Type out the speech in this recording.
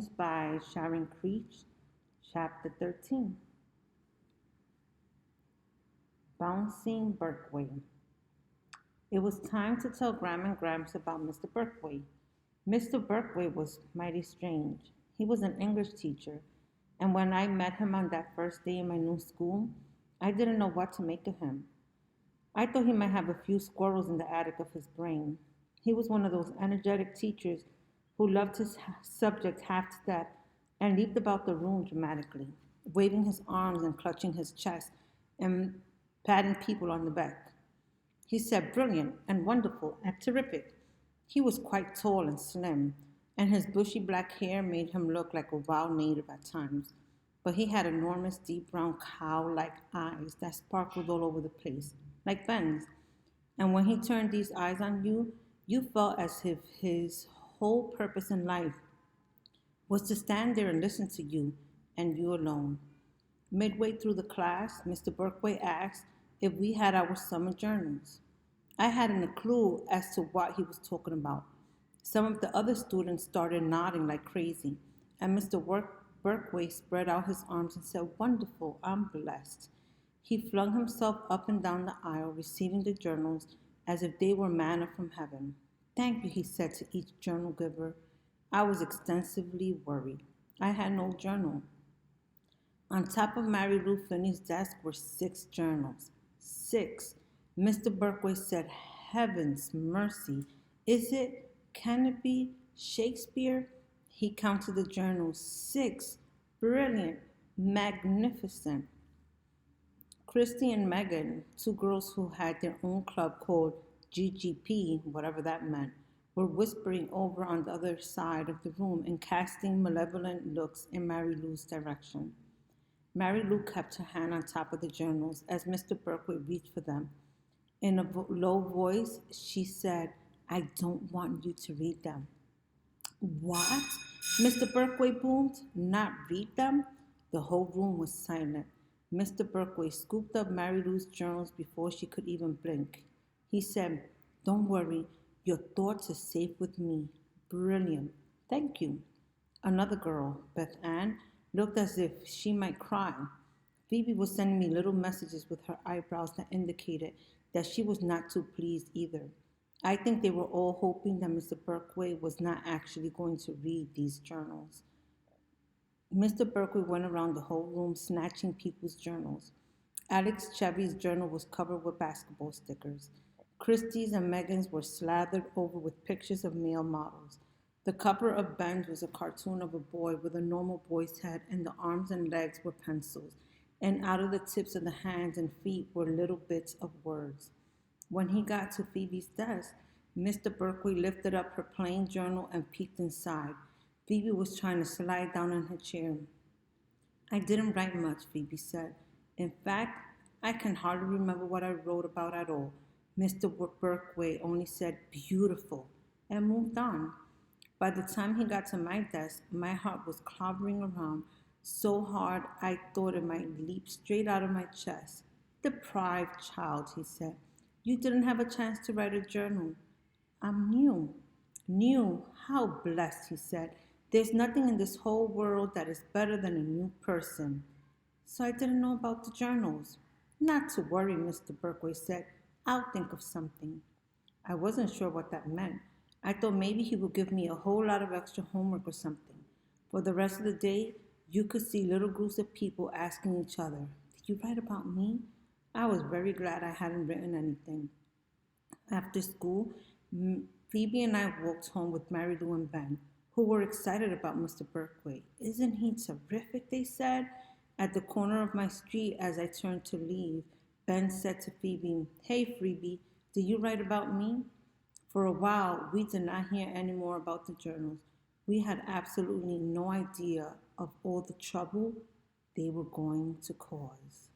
Poems by Sharon Creech, Chapter 13. Bouncing Berkway. It was time to tell Gram and Gramps about Mr. Berkway. Mr. Berkway was mighty strange. He was an English teacher, and when I met him on that first day in my new school, I didn't know what to make of him. I thought he might have a few squirrels in the attic of his brain. He was one of those energetic teachers who loved his subject half to death and leaped about the room dramatically, waving his arms and clutching his chest and patting people on the back. He said brilliant and wonderful and terrific. He was quite tall and slim, and his bushy black hair made him look like a wild native at times. But he had enormous, deep brown cow like eyes that sparkled all over the place, like Ben's. And when he turned these eyes on you, you felt as if his whole purpose in life was to stand there and listen to you, and you alone. Midway through the class, Mr. Berkway asked if we had our summer journals. I hadn't a clue as to what he was talking about. Some of the other students started nodding like crazy, and Mr. Berkway spread out his arms and said, "Wonderful, I'm blessed." He flung himself up and down the aisle, receiving the journals as if they were manna from heaven. "Thank you," he said to each journal giver. I was extensively worried. I had no journal. On top of Mary Lou Finney's desk were 6 journals. 6. Mr. Berkway said, "Heavens mercy. Is it? Can it be? Shakespeare?" He counted the journals. 6. Brilliant. Magnificent. Christy and Megan, 2 girls who had their own club called GGP, whatever that meant, were whispering over on the other side of the room and casting malevolent looks in Mary Lou's direction. Mary Lou kept her hand on top of the journals as Mr. Berkway reached for them. In a low voice, she said, "I don't want you to read them." "What?" Mr. Berkway boomed. "Not read them?" The whole room was silent. Mr. Berkway scooped up Mary Lou's journals before she could even blink. He said, "Don't worry, your thoughts are safe with me." "Brilliant. Thank you." Another girl, Beth Ann, looked as if she might cry. Phoebe was sending me little messages with her eyebrows that indicated that she was not too pleased either. I think they were all hoping that Mr. Berkway was not actually going to read these journals. Mr. Berkway went around the whole room snatching people's journals. Alex Chevy's journal was covered with basketball stickers. Christie's and Megan's were slathered over with pictures of male models. The cover of Ben's was a cartoon of a boy with a normal boy's head, and the arms and legs were pencils, and out of the tips of the hands and feet were little bits of words. When he got to Phoebe's desk, Mr. Berkway lifted up her plain journal and peeked inside. Phoebe was trying to slide down in her chair. "I didn't write much," Phoebe said. "In fact, I can hardly remember what I wrote about at all." Mr. Berkway only said, "Beautiful," and moved on. By the time he got to my desk, my heart was clobbering around so hard I thought it might leap straight out of my chest. "Deprived child," he said. "You didn't have a chance to write a journal." "I'm new." "New? How blessed," he said. "There's nothing in this whole world that is better than a new person." "So I didn't know about the journals." "Not to worry," Mr. Berkway said. "I'll think of something." I wasn't sure what that meant. I thought maybe he would give me a whole lot of extra homework or something. For the rest of the day, you could see little groups of people asking each other, "Did you write about me?" I was very glad I hadn't written anything. After school, Phoebe and I walked home with Mary Lou and Ben, who were excited about Mr. Berkway. "Isn't he terrific?" they said. At the corner of my street, as I turned to leave, Ben said to Phoebe, "Hey, Phoebe, did you write about me?" For a while, we did not hear any more about the journals. We had absolutely no idea of all the trouble they were going to cause.